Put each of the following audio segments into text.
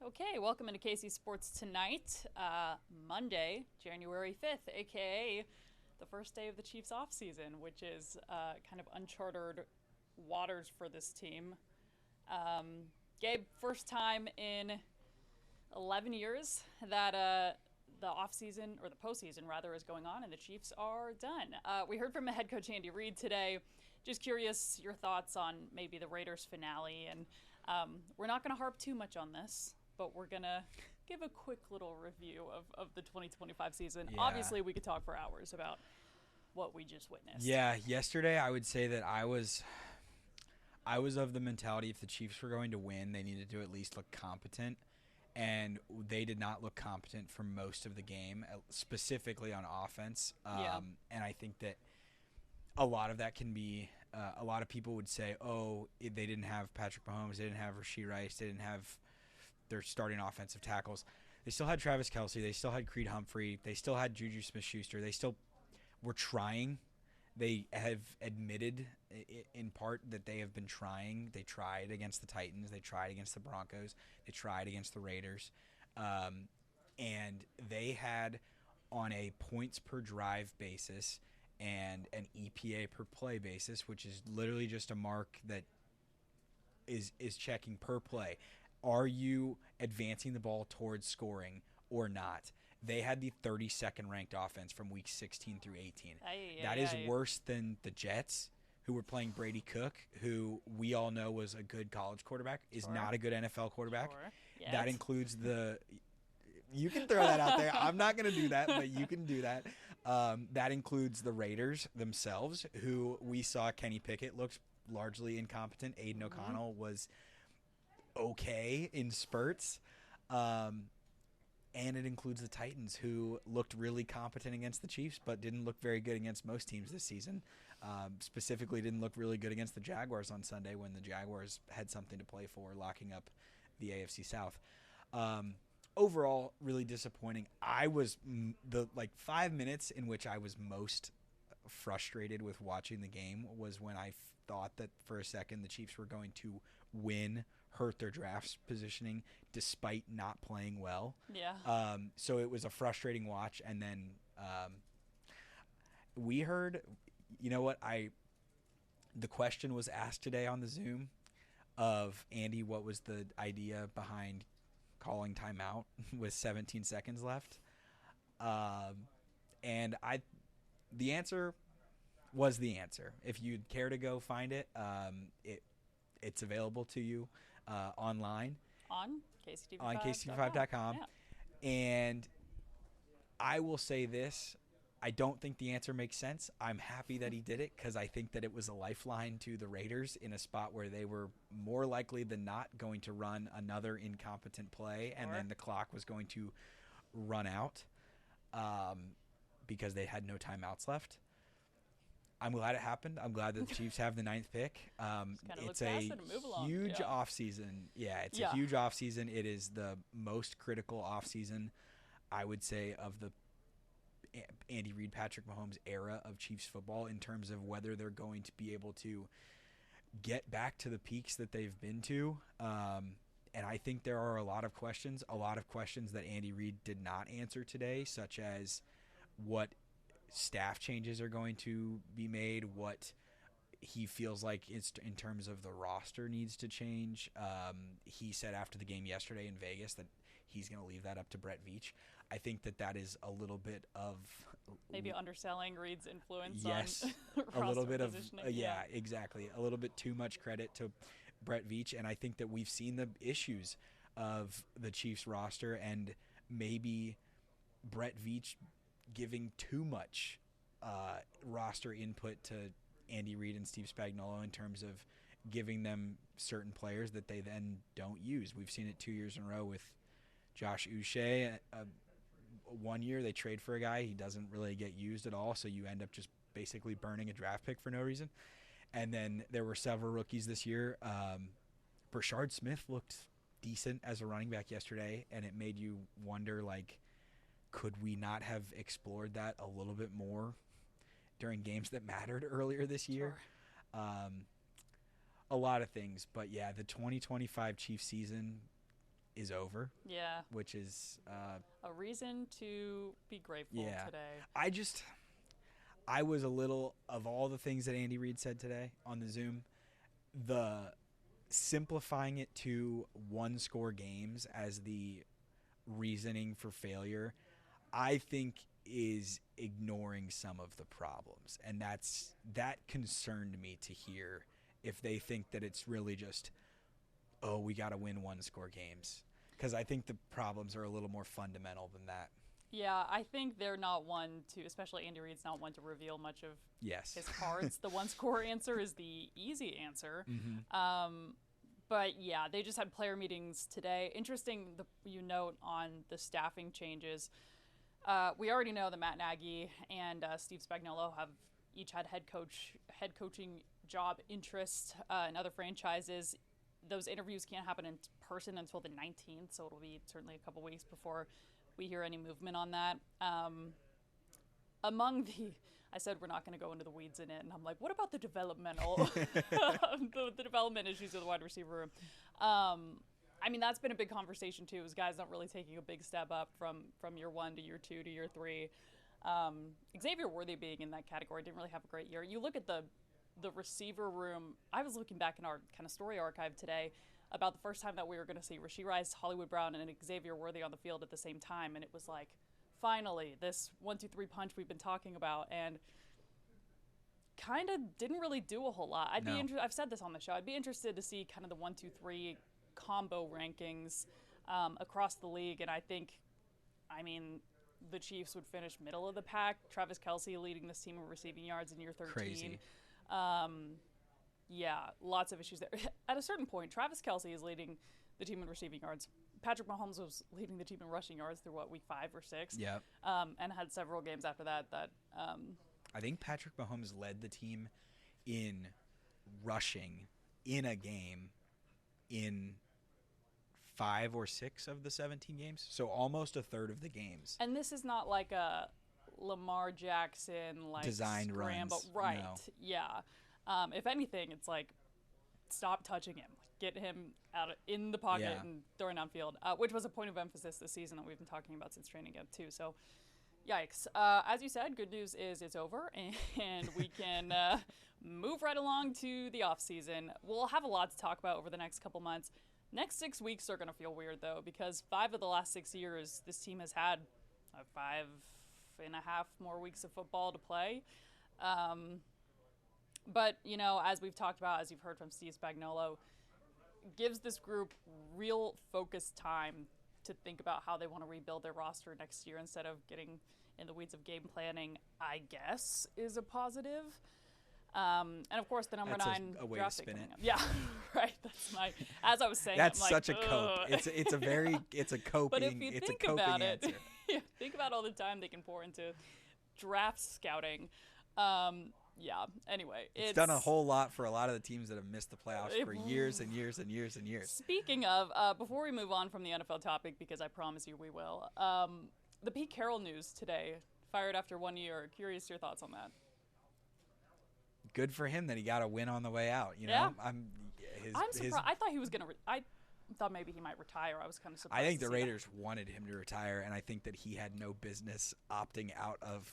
Okay, welcome into KC Sports Tonight, Monday, January 5th, aka the first day of the Chiefs offseason, which is kind of uncharted waters for this team. Gabe, first time in 11 years that the offseason, or the postseason rather, is going on and the Chiefs are done. We heard from head coach Andy Reid today. Just curious your thoughts on maybe the Raiders finale, and we're not going to harp too much on this, but we're going to give a quick little review of the 2025 season. Yeah. Obviously, we could talk for hours about what we just witnessed. Yeah, yesterday I would say that I was of the mentality if the Chiefs were going to win, they needed to at least look competent, and they did not look competent for most of the game, specifically on offense. Yeah. And I think that a lot of that can be a lot of people would say, oh, they didn't have Patrick Mahomes, they didn't have Rasheed Rice, they didn't have their starting offensive tackles. They still had Travis Kelce, they still had Creed Humphrey, they still had Juju Smith-Schuster, they still were trying. They have admitted in part that they have been trying. They tried against the Titans. They tried against the Broncos. They tried against the Raiders. And they had, on a points per drive basis and an EPA per play basis, which is literally just a mark that is checking per play. Are you advancing the ball towards scoring or not? They had the 32nd ranked offense from week 16 through 18. That is worse than the Jets, who were playing Brady Cook, who we all know was a good college quarterback, is not a good NFL quarterback. Sure. Yes. That includes the – you can throw that out there. I'm not going to do that, but you can do that. That includes the Raiders themselves, who we saw Kenny Pickett looked largely incompetent. Aiden O'Connell was okay in spurts. And it includes the Titans, who looked really competent against the Chiefs, but didn't look very good against most teams this season. Specifically, didn't look really good against the Jaguars on Sunday when the Jaguars had something to play for, locking up the AFC South. Overall, really disappointing. I was the 5 minutes in which I was most frustrated with watching the game was when I thought that for a second the Chiefs were going to win, hurt their draft positioning despite not playing well. Yeah. So it was a frustrating watch. And then we heard, you know what, the question was asked today on the Zoom of Andy, what was the idea behind calling timeout with 17 seconds left? And the answer was the answer. If you'd care to go find it, it's available to you online. On KCTV5.com. On KCTV5.com. Yeah. And I will say this. I don't think the answer makes sense. I'm happy that he did it because I think that it was a lifeline to the Raiders in a spot where they were more likely than not going to run another incompetent play, and then the clock was going to run out because they had no timeouts left. I'm glad it happened. I'm glad that the Chiefs have the 9th pick. It's a huge offseason. Yeah, it's a huge offseason. It is the most critical offseason, I would say, of the Andy Reid, Patrick Mahomes era of Chiefs football in terms of whether they're going to be able to get back to the peaks that they've been to. And I think there are a lot of questions that Andy Reid did not answer today, such as what staff changes are going to be made, what he feels like it's in terms of the roster needs to change. He said after the game yesterday in Vegas that he's going to leave that up to Brett Veach. I think that is a little bit of maybe underselling Reid's influence. Yes, on a little bit of yeah, exactly, a little bit too much credit to Brett Veach, and I think that we've seen the issues of the Chiefs roster and maybe Brett Veach giving too much roster input to Andy Reid and Steve Spagnuolo in terms of giving them certain players that they then don't use. We've seen it 2 years in a row with Josh Uche. 1 year they trade for a guy, he doesn't really get used at all, so you end up just basically burning a draft pick for no reason. And then there were several rookies this year. Brashard Smith looked decent as a running back yesterday, and it made you wonder, could we not have explored that a little bit more during games that mattered earlier this year? Sure. A lot of things, but yeah, the 2025 Chiefs season is over. Yeah. Which is a reason to be grateful today. I was a little, of all the things that Andy Reid said today on the Zoom, the simplifying it to one-score games as the reasoning for failure, I think is ignoring some of the problems. And that concerned me to hear, if they think that it's really just, oh, we got to win one-score games. Because I think the problems are a little more fundamental than that. Yeah, I think they're not one to, especially Andy Reid's not one to reveal much of his cards. The one-score answer is the easy answer. Mm-hmm. But yeah, they just had player meetings today. Interesting, you note on the staffing changes. We already know that Matt Nagy and Steve Spagnuolo have each had head coaching job interest in other franchises. Those interviews can't happen in person until the 19th, so it'll be certainly a couple weeks before we hear any movement on that. I said we're not going to go into the weeds in it, and I'm like, what about the developmental, the development issues of the wide receiver room? I mean, that's been a big conversation too, is guys not really taking a big step up from year 1 to year 2 to year 3. Xavier Worthy being in that category didn't really have a great year. You look at the receiver room. I was looking back in our kind of story archive today about the first time that we were going to see Rashee Rice, Hollywood Brown, and Xavier Worthy on the field at the same time, and it was like, finally, this 1-2-3 punch we've been talking about, and kind of didn't really do a whole lot. I've said this on the show. I'd be interested to see kind of the 1-2-3 combo rankings across the league, and I mean, the Chiefs would finish middle of the pack. Travis Kelce leading this team in receiving yards in year 13. Crazy. Yeah, lots of issues there. At a certain point, Travis Kelce is leading the team in receiving yards. Patrick Mahomes was leading the team in rushing yards through, week 5 or 6? Yep. And had several games after that. I think Patrick Mahomes led the team in rushing in a game in 5 or 6 of the 17 games. So almost a third of the games. And this is not like a Lamar Jackson, designed scramble. Runs. Right, no. Yeah. If anything, it's like, stop touching him. Get him out in the pocket and throwing downfield, which was a point of emphasis this season that we've been talking about since training camp too. So, yikes. As you said, good news is it's over, and we can move right along to the off season. We'll have a lot to talk about over the next couple months. Next 6 weeks are going to feel weird, though, because 5 of the last 6 years, this team has had 5.5 more weeks of football to play. But, as we've talked about, as you've heard from Steve Spagnuolo, gives this group real focused time to think about how they want to rebuild their roster next year instead of getting in the weeds of game planning, I guess, is a positive. And of course, the number 9 a way draft to spin pick it. coming up. Yeah, right. As I was saying, that's I'm like, such a cope. It's a coping. But if you it's think a coping about answer. it, think about all the time they can pour into draft scouting. Yeah. Anyway, it's done a whole lot for a lot of the teams that have missed the playoffs for years and years and years and years. Speaking of, before we move on from the NFL topic, because I promise you we will, the Pete Carroll news today, fired after 1 year. Curious your thoughts on that. Good for him that he got a win on the way out. Yeah. I'm surprised. I thought he was going to I thought maybe he might retire. I was kind of surprised. I think the Raiders wanted him to retire, and I think that he had no business opting out of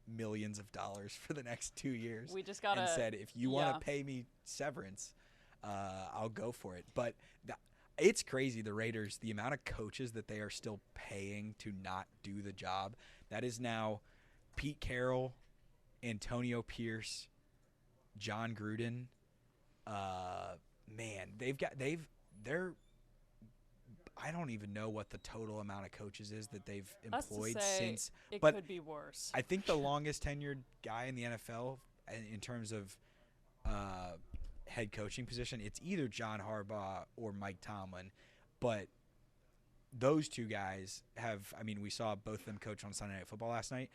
millions of dollars for the next 2 years. We just got and said, if you want to pay me severance, I'll go for it. But it's crazy, the Raiders, the amount of coaches that they are still paying to not do the job. That is now Pete Carroll, Antonio Pierce, John Gruden. Man, they're I don't even know what the total amount of coaches is that they've employed since. It could be worse. I think the longest tenured guy in the NFL in terms of head coaching position, it's either John Harbaugh or Mike Tomlin. But those two guys we saw both of them coach on Sunday Night Football last night.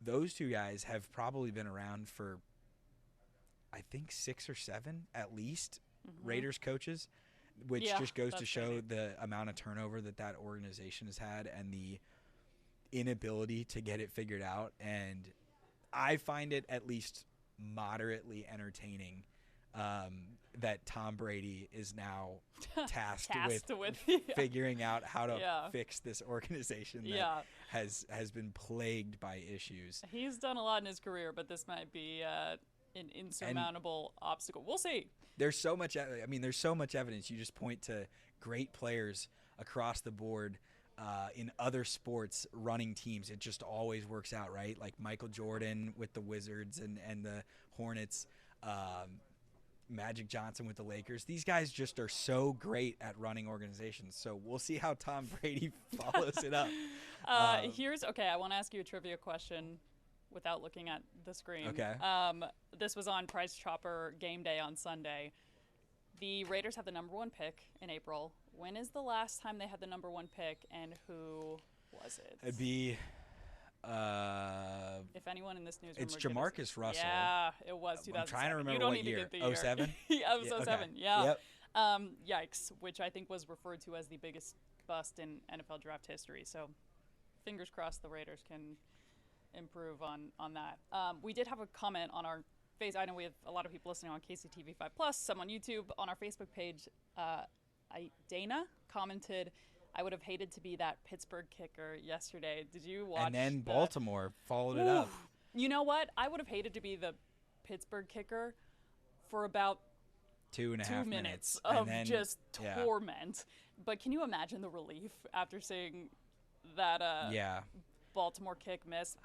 Those two guys have probably been around for, I think, 6 or 7 at least, Raiders coaches. Which just goes to show the amount of turnover that organization has had and the inability to get it figured out. And I find it at least moderately entertaining that Tom Brady is now tasked with yeah. figuring out how to Yeah. fix this organization that has been plagued by issues. He's done a lot in his career, but this might be an insurmountable obstacle. We'll see. There's so much. There's so much evidence. You just point to great players across the board in other sports running teams. It just always works out, right? Like Michael Jordan with the Wizards and the Hornets. Magic Johnson with the Lakers. These guys just are so great at running organizations. So we'll see how Tom Brady follows it up. I want to ask you a trivia question without looking at the screen. Okay. This was on Price Chopper Game Day on Sunday. The Raiders have the number 1 pick in April. When is the last time they had the number 1 pick, and who was it? It'd be... if anyone in this newsroom, it's Jamarcus Russell. Yeah, it was 2007. I'm trying to remember you don't what need year. To get the year. 07? Yeah, it was 07. Okay. Yeah. Yep. Yikes, which I think was referred to as the biggest bust in NFL draft history. So, fingers crossed the Raiders can improve on that. We did have a comment on our face. I know we have a lot of people listening on KCTV5 Plus, some on YouTube. On our Facebook page, Dana commented, "I would have hated to be that Pittsburgh kicker yesterday." Did you watch? And then Baltimore followed it up. You know what? I would have hated to be the Pittsburgh kicker for about 2.5 minutes of and then, just torment. But can you imagine the relief after seeing that Baltimore kick miss?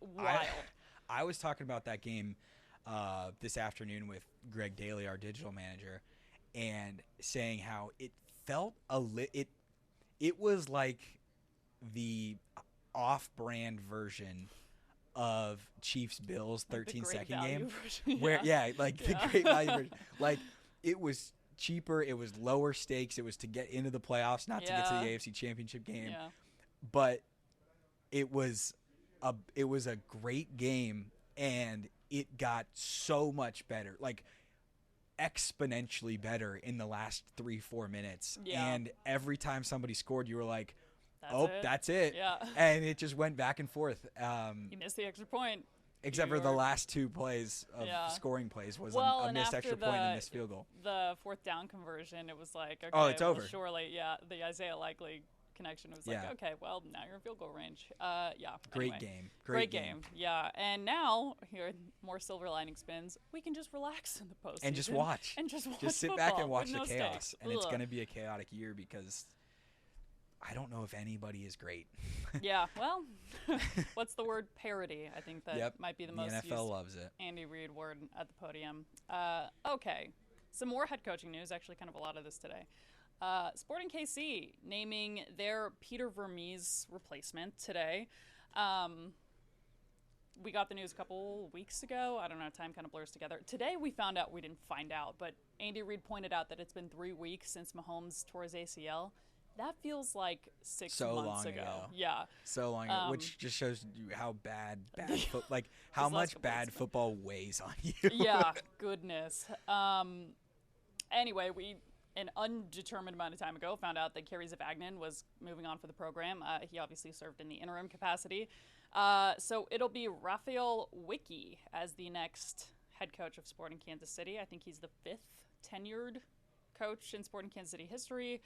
Wild. I was talking about that game this afternoon with Greg Daly, our digital manager, and saying how it felt it was like the off-brand version of Chiefs Bills 13-second game version, where the great value version. Like it was cheaper, it was lower stakes, it was to get into the playoffs, not to get to the AFC Championship game. Yeah. But it was a great game, and it got so much better. Like exponentially better in the last 3-4 minutes. Yeah. And every time somebody scored, you were like, That's that's it. Yeah. And it just went back and forth. You missed the extra point. Except for the last 2 plays of scoring plays was a missed extra point and a missed field goal. The 4th down conversion, it was like, okay, oh, it's over. Surely, the Isaiah Likely connection was like, okay, well, now you're in field goal range. Great anyway. game. Great game. Yeah. And now, here, more silver lining spins, we can just relax in the postseason. And just watch. Just sit back and watch the chaos. Stakes. And it's going to be a chaotic year because I don't know if anybody is great. Yeah, well, what's the word? Parody. I think that might be the most used. The NFL loves it. Andy Reid word at the podium. Okay, some more head coaching news. Actually, kind of a lot of this today. Sporting KC naming their Peter Vermees replacement today. We got the news a couple weeks ago. I don't know, time kind of blurs together. Today we didn't find out, but Andy Reid pointed out that it's been 3 weeks since Mahomes tore his ACL. That feels like 6 months ago. Yeah. So long ago, which just shows you how bad how much bad football weighs on you. Yeah, goodness. Anyway, an undetermined amount of time ago, found out that Kerry Zavagnin was moving on for the program. He obviously served in the interim capacity. So it'll be Raphael Wicki as the next head coach of Sporting Kansas City. I think he's the 5th tenured coach in Sporting Kansas City history.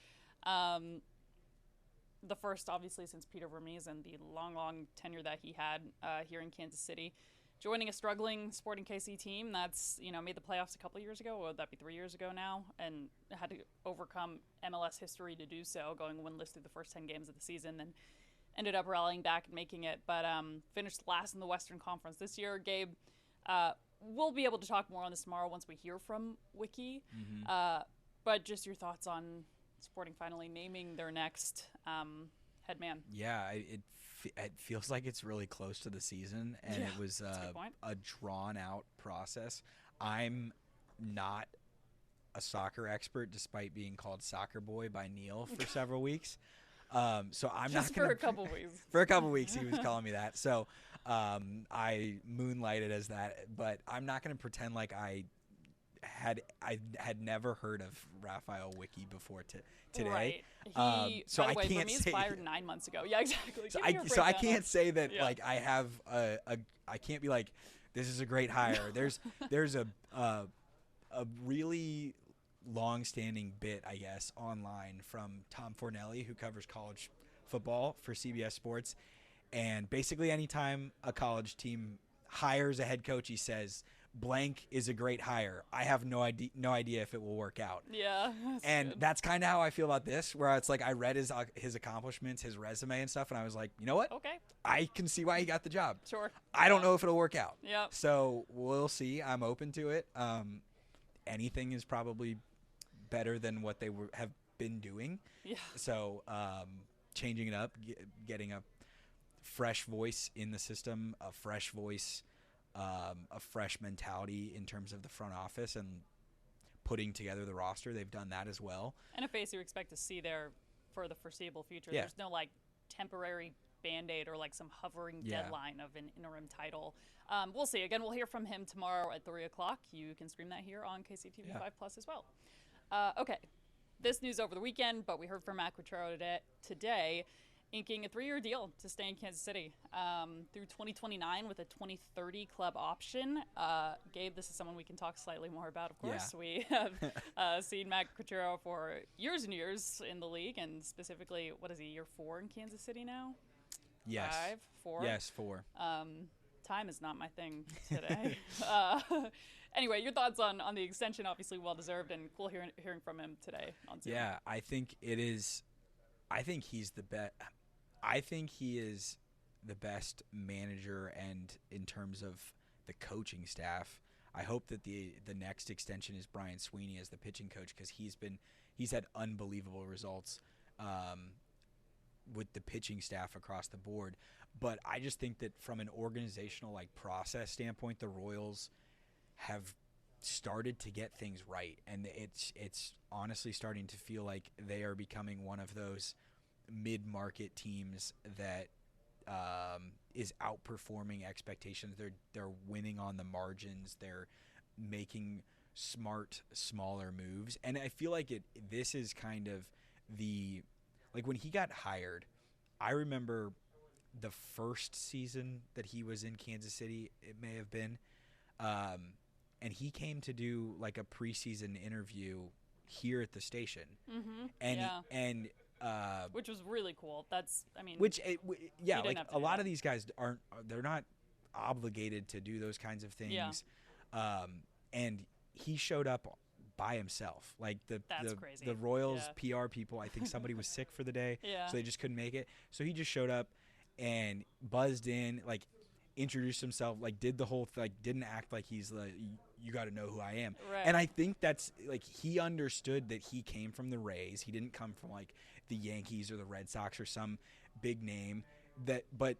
The first, obviously, since Peter Vermees and the long tenure that he had here in Kansas City. Joining a struggling Sporting KC team that's, made the playoffs a couple years ago, or would that be 3 years ago now, and had to overcome MLS history to do so, going winless through the first 10 games of the season, then ended up rallying back and making it, but finished last in the Western Conference this year. Gabe, we'll be able to talk more on this tomorrow once we hear from Wicki, but just your thoughts on Sporting finally naming their next head man. Yeah, it feels like it's really close to the season, and it was a drawn-out process. I'm not a soccer expert, despite being called soccer boy by Neil for several weeks. So I'm just not going to... for a couple weeks. For a couple weeks, he was calling me that. So I moonlighted as that, but I'm not going to pretend like I had never heard of Raphael Wicki before today. Right. So by the I way, can't Vermees say fired 9 months ago. Yeah, exactly. So I can't say that I have I can't be like, this is a great hire. There's a a really long-standing bit, I guess, online from Tom Fornelli, who covers college football for CBS Sports. And basically anytime a college team hires a head coach, he says, blank is a great hire. I have no idea if it will work out. Yeah. And that's kind of how I feel about this, where it's like I read his accomplishments, his resume and stuff, and I was like, you know what? Okay. I can see why he got the job. Sure. I don't know if it'll work out. Yeah. So we'll see. I'm open to it. Anything is probably better than what they have been doing. Yeah. So changing it up, getting a fresh voice in the system, a fresh voice, a fresh mentality in terms of the front office and putting together the roster. They've done that as well. And a face you expect to see there for the foreseeable future. Yeah. There's no like temporary Band-Aid or like some hovering deadline of an interim title. We'll see. Again, we'll hear from him tomorrow at 3 o'clock. You can stream that here on KCTV 5 Plus as well. Okay. This news over the weekend, but we heard from Matt Quatraro today, inking a 3-year deal to stay in Kansas City through 2029 with a 2030 club option. Gabe, this is someone we can talk slightly more about, of course. Yeah. We have seen Matt Quatraro for years and years in the league, and specifically, what is he, year 4 in Kansas City now? Yes. 5, 4? Yes, 4. Time is not my thing today. Anyway, your thoughts on the extension, obviously well-deserved, and cool hearing from him today on Zoom. Yeah, I think it is. I think he's the best. I think he is the best manager, and in terms of the coaching staff, I hope that the next extension is Brian Sweeney as the pitching coach, because he's had unbelievable results with the pitching staff across the board. But I just think that from an organizational process standpoint, the Royals have started to get things right, and it's honestly starting to feel like they are becoming one of those mid-market teams that is outperforming expectations. They're winning on the margins. They're making smart, smaller moves, and I feel like this is kind of when he got hired. I remember the first season that he was in Kansas City, it may have been, and he came to do a preseason interview here at the station, and which was really cool. A lot of these guys they're not obligated to do those kinds of things, and he showed up by himself. That's crazy. The Royals PR people, I think somebody was sick for the day, so they just couldn't make it. So he just showed up and buzzed in, introduced himself, did the whole didn't act like he's you got to know who I am. Right. And I think that's he understood that he came from the Rays. He didn't come from the Yankees or the Red Sox or some big name but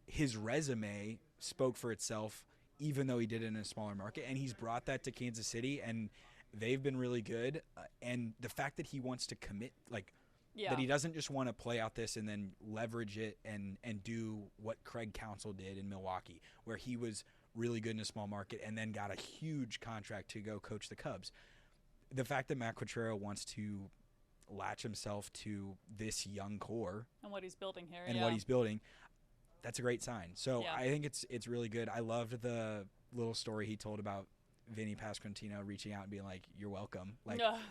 his resume spoke for itself, even though he did it in a smaller market, and he's brought that to Kansas City, and they've been really good. And the fact that he wants to commit, that he doesn't just want to play out this and then leverage it and do what Craig Counsell did in Milwaukee, where he was really good in a small market and then got a huge contract to go coach the Cubs. The fact that Matt Quatraro wants to latch himself to this young core and what he's building here, what he's building, that's a great sign. So Yeah. I think it's really good. I loved the little story he told about Vinny Pasquantino reaching out and being like, "You're welcome.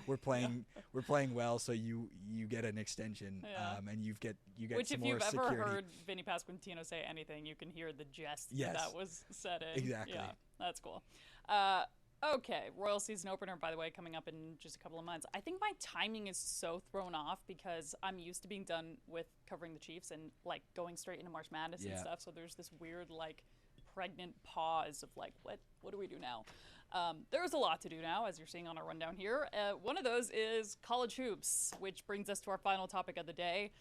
We're playing well, so you get an extension, and you get Which, some if more you've security." ever heard Vinny Pasquantino say anything, you can hear the jest Yes. that was said in. Exactly. Yeah, that's cool. Okay, Royal season opener, by the way, coming up in just a couple of months. I think my timing is so thrown off because I'm used to being done with covering the Chiefs and going straight into March Madness and stuff. So there's this weird pregnant pause of what do we do now? There's a lot to do now, as you're seeing on our rundown here. One of those is college hoops, which brings us to our final topic of the day,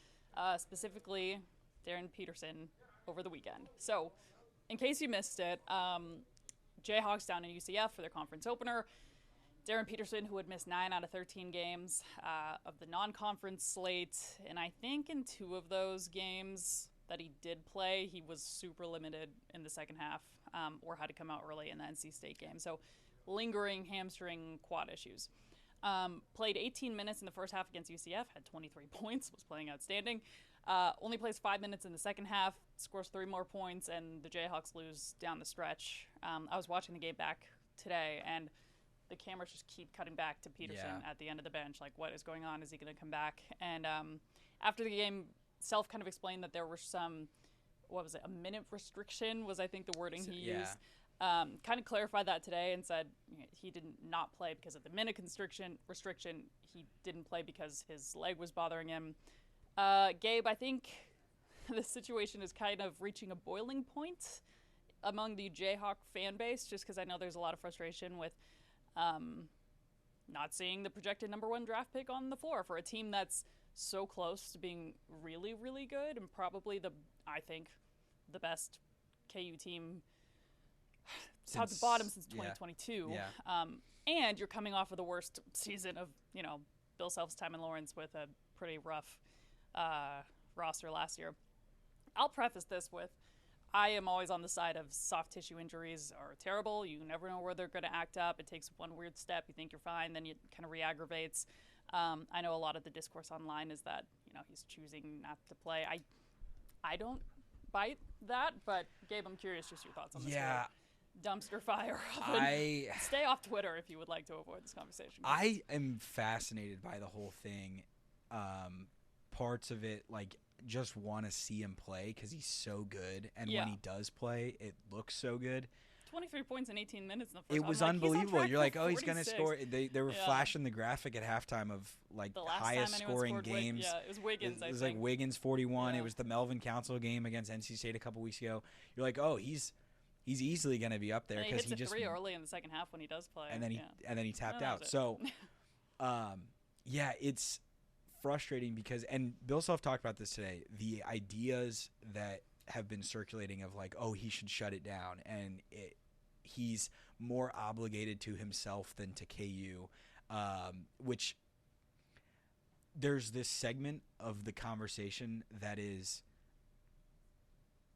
specifically Darren Peterson over the weekend. So, in case you missed it, Jayhawks down in UCF for their conference opener. Darren Peterson, who had missed 9 out of 13 games of the non-conference slate, and I think in 2 of those games that he did play, he was super limited in the second half, or had to come out early in the NC State game. So lingering hamstring quad issues. Played 18 minutes in the first half against UCF, had 23 points, was playing outstanding. Only plays 5 minutes in the second half, scores 3 more points, and the Jayhawks lose down the stretch. I was watching the game back today, and the cameras just keep cutting back to Peterson Yeah. at the end of the bench. Like, what is going on? Is he going to come back? And after the game, Self kind of explained that there were some, what was it, a minute restriction was, I think, the wording he used. Kind of clarified that today and said he did not play because of the minute restriction. He didn't play because his leg was bothering him. Gabe, I think the situation is kind of reaching a boiling point among the Jayhawk fan base, just because I know there's a lot of frustration with not seeing the projected number 1 draft pick on the floor for a team that's so close to being really, really good and probably I think the best KU team top to bottom since 2022. Yeah. And you're coming off of the worst season of, Bill Self's time in Lawrence with a pretty rough roster last year. I'll preface this with, I am always on the side of soft tissue injuries are terrible. You never know where they're going to act up. It takes one weird step. You think you're fine, then it kind of re-aggravates. I know a lot of the discourse online is that, he's choosing not to play. I don't bite that, but Gabe, I'm curious just your thoughts on this. Yeah. Dumpster fire. Stay off Twitter if you would like to avoid this conversation. I am fascinated by the whole thing. Parts of it, like, just want to see him play because he's so good, and when he does play, it looks so good. 23 points in 18 minutes in the first. It was unbelievable. You're like, oh, he's gonna 46. score. They were flashing the graphic at halftime of like the highest scoring games. It was Wiggins. It was I like think. Wiggins 41. Yeah. It was the Melvin Council game against NC State a couple weeks ago. You're like, oh, he's easily gonna be up there because he just 3 early in the second half when he does play. And then he tapped out. It. So, it's frustrating because, and Bill Self talked about this today, the ideas that have been circulating of like, oh, he should shut it down, and he's more obligated to himself than to KU, which there's this segment of the conversation that is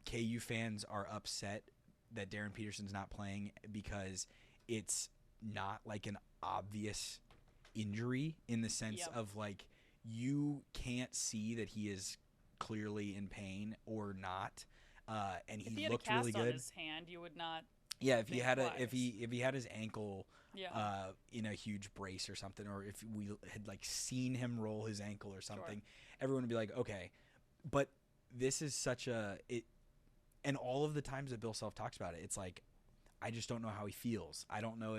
KU fans are upset that Darren Peterson's not playing because it's not like an obvious injury in the sense of like, you can't see that he is clearly in pain or not, and he looked really good. If he had a cast on his hand, you would not. Yeah, if he had his ankle in a huge brace or something, or if we had like seen him roll his ankle or something, everyone would be like, okay. But this is such and all of the times that Bill Self talks about it, it's like, I just don't know how he feels. I don't know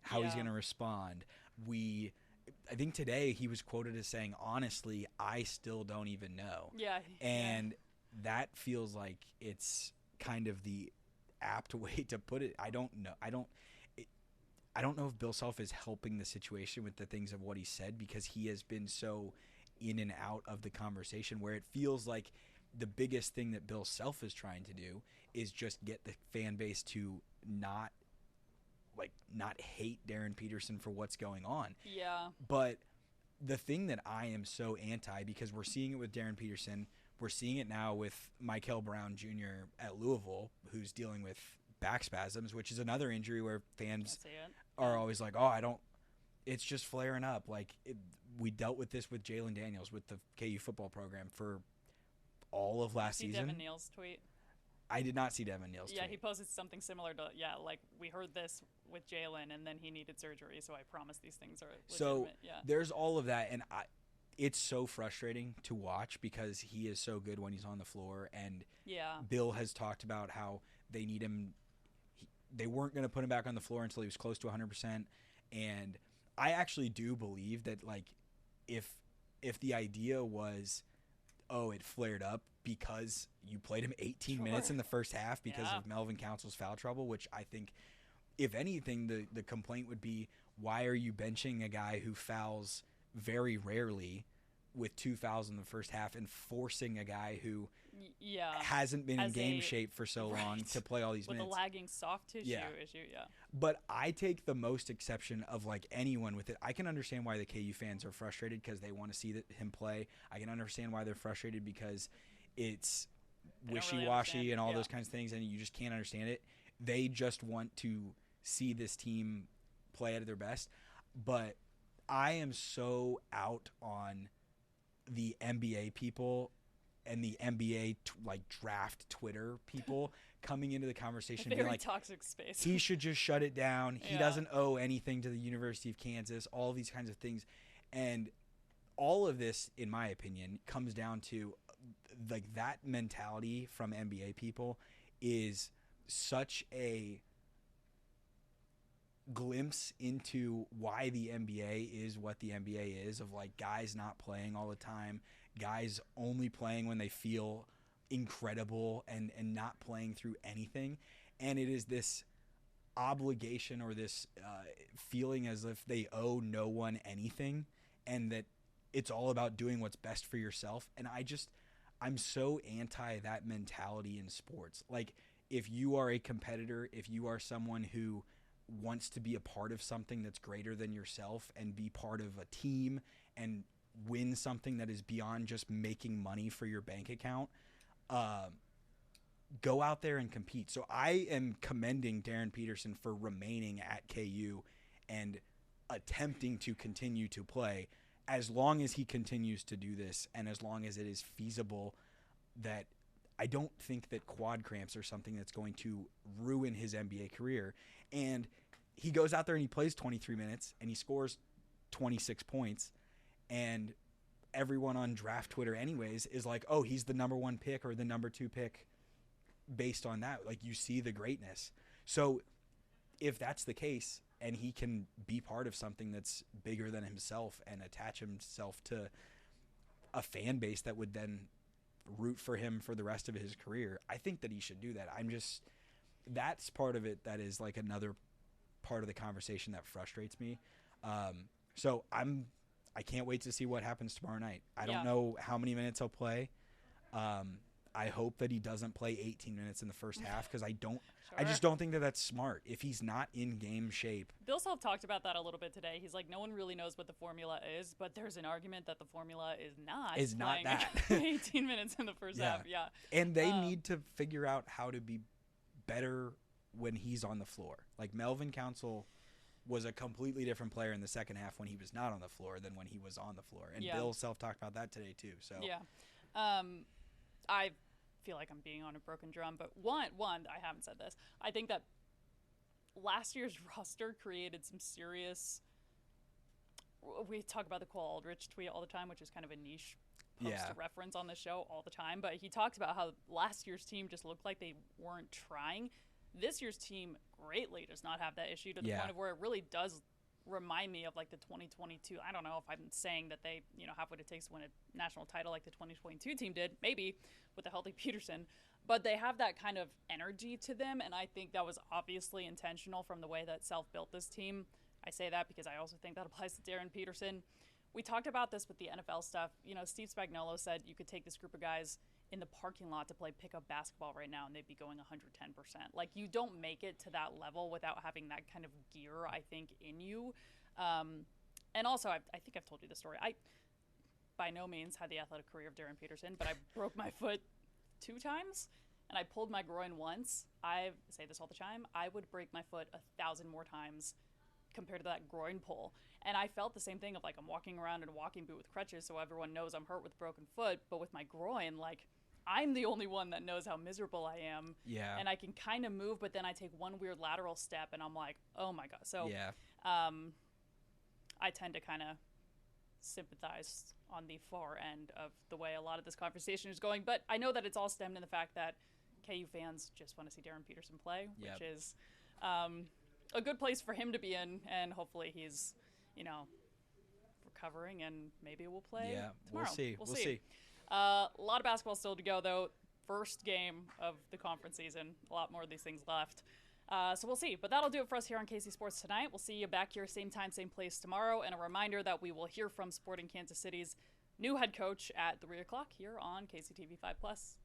how he's going to respond. I think today he was quoted as saying, honestly, I still don't even know. Yeah. And that feels like it's kind of the apt way to put it. I don't know. I don't know if Bill Self is helping the situation with the things of what he said, because he has been so in and out of the conversation where it feels like the biggest thing that Bill Self is trying to do is just get the fan base to not hate Darren Peterson for what's going on. Yeah. But the thing that I am so anti, because we're seeing it with Darren Peterson, we're seeing it now with Michael Brown Jr. at Louisville, who's dealing with back spasms, which is another injury where fans are always like, oh, it's just flaring up. Like, we dealt with this with Jalen Daniels with the KU football program for all of last season. Devin Neal's tweet? I did not see Devin Neal's tweet. Yeah, he posted something similar to, like, we heard this with Jalen, and then he needed surgery, so I promise these things are legitimate. So there's all of that, and it's so frustrating to watch because he is so good when he's on the floor, and Bill has talked about how they need him. They weren't going to put him back on the floor until he was close to 100%, and I actually do believe that, like, if the idea was, oh, it flared up because you played him 18 minutes in the first half because of Melvin Council's foul trouble, which I think, if anything, the complaint would be, why are you benching a guy who fouls very rarely with 2 fouls in the first half and forcing a guy who hasn't been in game shape for so long to play all these minutes? With a lagging soft tissue issue, But I take the most exception of, like, anyone with it. I can understand why the KU fans are frustrated because they want to see him play. I can understand why they're frustrated because it's wishy-washy and all those kinds of things, and you just can't understand it. They just want to see this team play at their best. But I am so out on the NBA people the NBA draft Twitter people coming into the conversation being like, toxic space. He should just shut it down. He doesn't owe anything to the University of Kansas, all these kinds of things. And all of this, in my opinion, comes down to that mentality from NBA people is such a glimpse into why the NBA is what the NBA is, of guys not playing all the time, guys only playing when they feel incredible and not playing through anything. And it is this obligation or this feeling as if they owe no one anything, and that it's all about doing what's best for yourself. And I'm so anti that mentality in sports. If you are a competitor, if you are someone who wants to be a part of something that's greater than yourself and be part of a team and win something that is beyond just making money for your bank account, go out there and compete. So I am commending Darren Peterson for remaining at KU and attempting to continue to play as long as he continues to do this and as long as it is feasible. That I don't think that quad cramps are something that's going to ruin his NBA career. And he goes out there and he plays 23 minutes and he scores 26 points. And everyone on draft Twitter anyways is like, oh, he's the number 1 pick or the number 2 pick based on that. You see the greatness. So if that's the case and he can be part of something that's bigger than himself and attach himself to a fan base that would then root for him for the rest of his career, I think that he should do that. That's part of it that is another part of the conversation that frustrates me. So I can't wait to see what happens tomorrow night. I don't know how many minutes he'll play. I hope that he doesn't play 18 minutes in the first half, because I just don't think that that's smart if he's not in game shape. Bill Self talked about that a little bit today. He's like, no one really knows what the formula is, but there's an argument that the formula is not that 18 minutes in the first half. Yeah. And they need to figure out how to be better when he's on the floor. Melvin Council was a completely different player in the second half when he was not on the floor than when he was on the floor. And Bill Self talked about that today too. So I feel like I'm being on a broken drum, but one, I haven't said this. I think that last year's roster created some serious. We talk about the Cole Aldrich tweet all the time, which is kind of a niche post reference on the show all the time. But he talks about how last year's team just looked like they weren't trying. This year's team greatly does not have that issue, to the point of where it really does remind me of the 2022. I don't know if I'm saying that they have what it takes to win a national title like the 2022 team did, maybe with a healthy Peterson, but they have that kind of energy to them, and I think that was obviously intentional from the way that Self built this team. I say that because I also think that applies to Darren Peterson. We talked about this with the NFL stuff. Steve Spagnuolo said you could take this group of guys in the parking lot to play pickup basketball right now and they'd be going 110%. You don't make it to that level without having that kind of gear, I think, in you. And also, I think I've told you the story. I, by no means, had the athletic career of Darren Peterson, but I broke my foot 2 times and I pulled my groin once. I say this all the time. I would break my foot 1,000 more times compared to that groin pull. And I felt the same thing of I'm walking around in a walking boot with crutches so everyone knows I'm hurt with a broken foot, but with my groin, I'm the only one that knows how miserable I am. Yeah. And I can kind of move, but then I take one weird lateral step and I'm like, oh my God. So I tend to kind of sympathize on the far end of the way a lot of this conversation is going. But I know that it's all stemmed in the fact that KU fans just want to see Darren Peterson play, which is a good place for him to be in. And hopefully he's, recovering and maybe we'll play tomorrow. We'll see. A lot of basketball still to go, though. First game of the conference season. A lot more of these things left. So we'll see. But that'll do it for us here on KC Sports tonight. We'll see you back here, same time, same place tomorrow. And a reminder that we will hear from Sporting Kansas City's new head coach at 3 o'clock here on KCTV 5+.